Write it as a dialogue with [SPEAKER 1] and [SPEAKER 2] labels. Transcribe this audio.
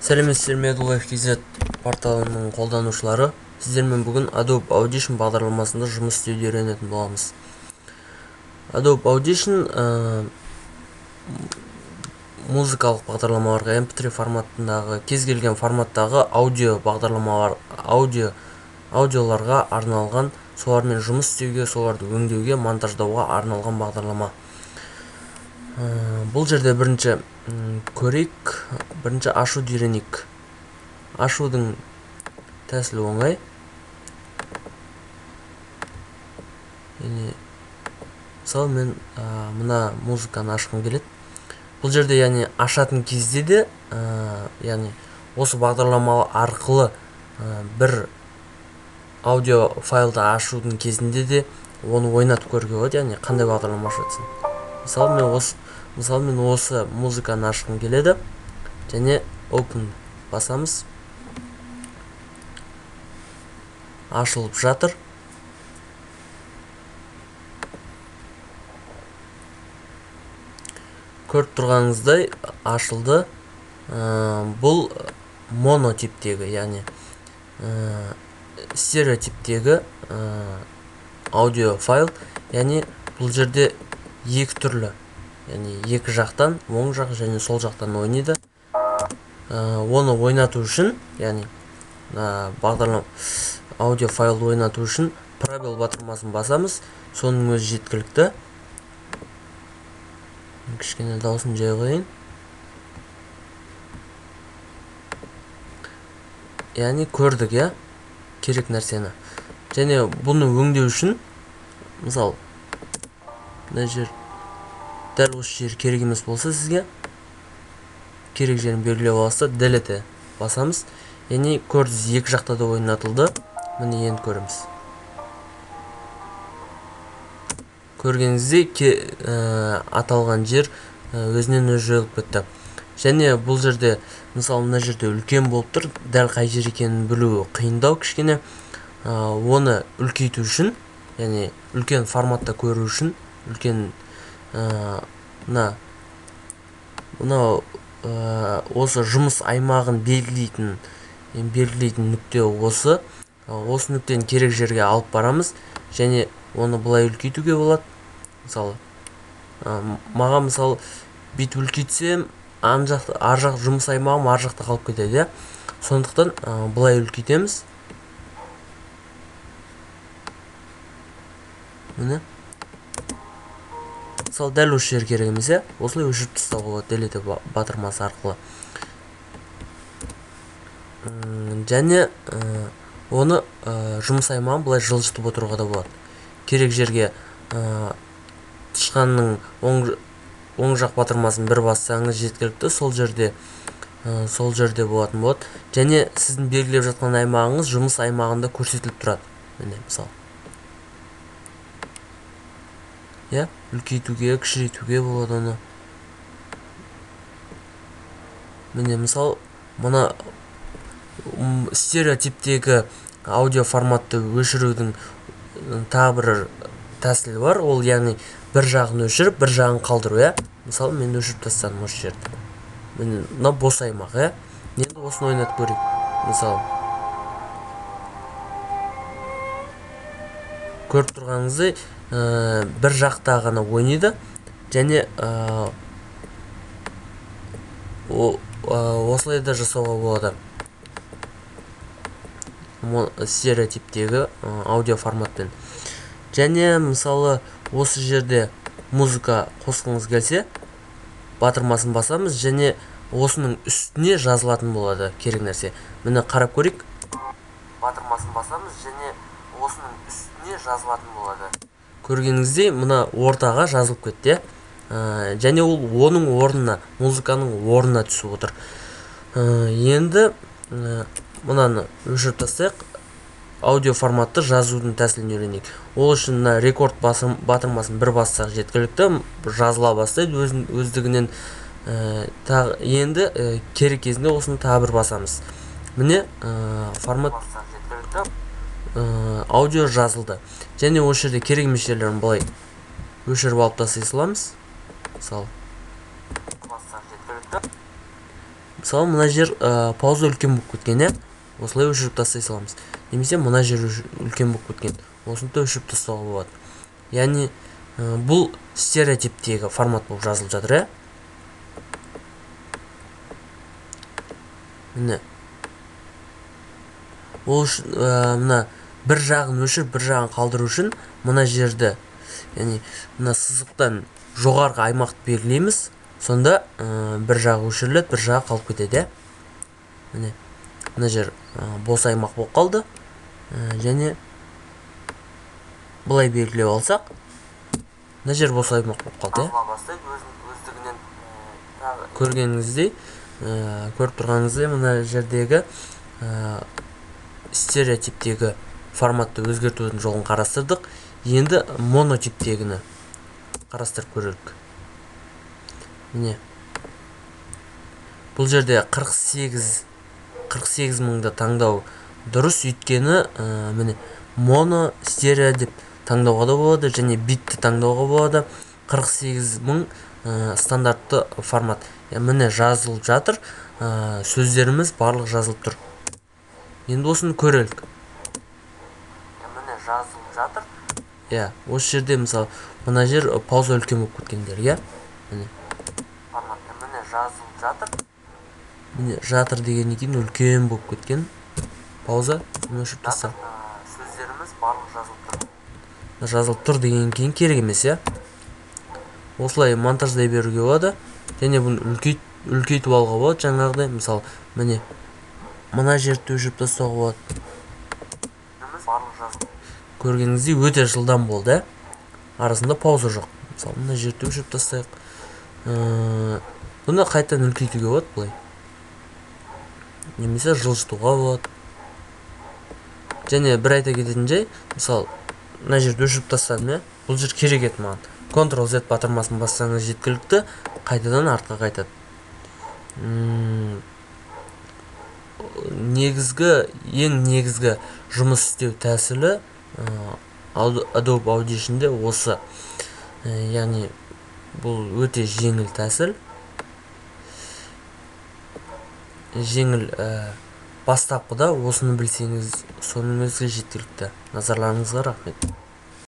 [SPEAKER 1] Сәлеметсіздер ме, KZ порталының қолданушылары. Сіздермен бүгін Adobe Audition бағдарламасында жұмыс істеуді үйренетін боламыз. Adobe Audition музыкалық бағдарламаларға, MP3 форматындағы, кез келген форматтағы аудиоларға арналған, солармен жұмыс істеуге, соларды өңдеуге, монтаждауға арналған бағдарлама. Бұл жерде бірінші көрейік, бірінші ашуды үйренейік. Ашудың тәсілі оңай. Мысалы, мен мына музыканы ашқым келеді. Бұл жерде ашатын кезде де, осы бағдарлама арқылы бір аудио файлды ашудың кезінде де оны ойнатып көруге болады, қандай бағдарлама ашатсын. Мысалы, мен осы музыканы ашқым келеді. Және Open басамыз. Ашылып жатыр. Көріп тұрғаныңыздай ашылды. Бұл монотиптегі, стереотиптегі аудио файл. Бұл жерде екі түрлі. Екі жақтан, оң жақ және сол жақтан ойнайды. Оны ойнату үшін, бағдарлама аудио файлды ойнату үшін пробел батырмасын басамыз. Соның өзі жеткілікті. Кішкене дауысын жай қойын. Көрдік, керек нәрсені. Және бұны өңдеу үшін, мысалы, мына жер, дәл осы жер керек емес болса сізге, керек жерін белгілеп аласыз, delete басамыз. Көрдіңіз, екі жақта да ойнатылды. Міне енді көреміз. Көргеніңізде аталған жер өзінен өзі жойылып кетті. Және бұл жерде, мысалы, мына жерде үлкен болып тұр, дәл қай жер екенін білу қиындау кішкене. Оны үлкейту үшін, үлкен форматта көру үшін, үлкен осы жұмыс аймағын белгілейтін нүкте осы. Осы нүктені керек жерге алып барамыз, және оны бұлай үлкейтуге болады. Мысалы, маған мысалы бүйтіп үлкейтсем, ар жақ жұмыс аймағым ар жақта қалып кетеді. Сондықтан бұлай үлкейтеміз. Міне. Мысалы, дәл осы жер керек емес, осылай өшіріп тастауға болады delete батырмасы арқылы. Және оны жұмыс аймағын бұлай жылжытып отыруға да болады. Керек жерге тышқанның оң жақ батырмасын бір бассаңыз жеткілікті, сол жерде болатын болады. Және сіздің белгілеп жатқан аймағыңыз жұмыс аймағында көрсетіліп тұрады. Міне, мысалы. Үлкейтуге, кішірейтуге болады оны. Міне, мысалы, мұна стереотиптегі аудио форматты өшірудің тағы бір тәсілі бар. Ол, бір жағын өшіріп, бір жағын қалдыру. Мысалы, мен өшіріп тастадым осы жерді. Міне, мұна бос аймақ. Енді осыны ойнатып көрейік. Мысалы, көріп тұрғаныңыздай, бір жақта ғана ойнайды. Және осылай да жасауға болады. Стереотиптегі аудио форматпен. Және, мысалы, осы жерде музыка қосқыңыз келсе, батырмасын басамыз, және осының үстіне жазылатын болады керек нәрсе. Міне қарап көрейік. Батырмасын басамыз, және осының үстіне жазылатын болады. Көргеніңіздей, мұна ортаға жазылып кетті. Және ол оның орнына, музыканың орнына түсіп отыр. Енді мұнаны өшіріп тастайық. Аудио форматты жазудың тәсілін үйренейік. Ол үшін рекорд батырмасын бір бассақ жеткілікті, жазыла бастайды өздігінен. Енді керек кезінде осыны тағы бір басамыз. Міне формат аудио жазылды. Және осы жерде керек емес жерлерін былай өшіріп алып тастай саламыз. Мысалы, мысалы мына жер пауза үлкен болып кеткен, иә, осылай өшіріп тастай саламыз. Немесе мына жер үлкен болып кеткен, осыны да өшіріп тастауға болады. Яғни бұл стереотиптегі формат болып жазылып жатыр, иә. Міне ол үшін мына бір жағын өшіріп бір жағын қалдыру үшін мына жерді, яғни мына сызықтан жоғарғы аймақты белгілейміз. Сонда бір жағы өшіріледі, бір жағы қалып кетеді, иә. Мына жер бос аймақ болып қалды. Және бұлай белгілеп алсақ, мына жер бос аймақ болып қалды, иә. Көргеніңіздей, көріп тұрғаныңыздай, мына жердегі стереотиптегі форматты өзгертудің жолын қарастырдық. Енді монотиптегіні қарастырып көрелік. Міне бұл жерде 48 мыңды таңдау дұрыс, өйткені міне моно, стерео деп таңдауға да болады, және битті таңдауға болады. 48 мың стандартты формат. Міне жазылып жатыр, сөздеріміз барлық жазылып тұр. Енді осыны көрелік. Міне жазылып жатыр. Осы жерде мысалы мына жер пауза үлкен болып кеткендер, иә. Міне жазылып жатыр. Міне жатыр дегеннен кейін үлкен болып кеткен. Пауза, өшіріп тастап. Сөздеріміз барлық жазылып тұр. Жазылып тұр дегеннен кейін керек емес, иә. Осылай монтаждай беруге болады. Және бұны үлкейтіп алуға болады. Жаңағыдай, мысалы, міне мына жерді өшіріп тастауға болады. Көргеніңіздей өте жылдам болды, ә? Арасында пауза жоқ. Мысалы, мына жерді өшіріп тастайық. Бұны қайтадан үлкейтуге болады, бұлай. Немесе жылжытуға болады. Және бір айта кететін жай, мысалы, мына жерді өшіріп тастадым, ә? Бұл жер керек еді маған. Ctrl-Z батырмасын бассаңыз жеткілікті, қайтадан артқа қайтады. Ең негізгі жұмыс істеу тәсілі Adobe Audition'де осы. Яғни бұл өте жеңіл тәсіл. Жеңіл бастапқыда осыны білсеңіз, соның өзі жеткілікті. Назарларыңызға рахмет.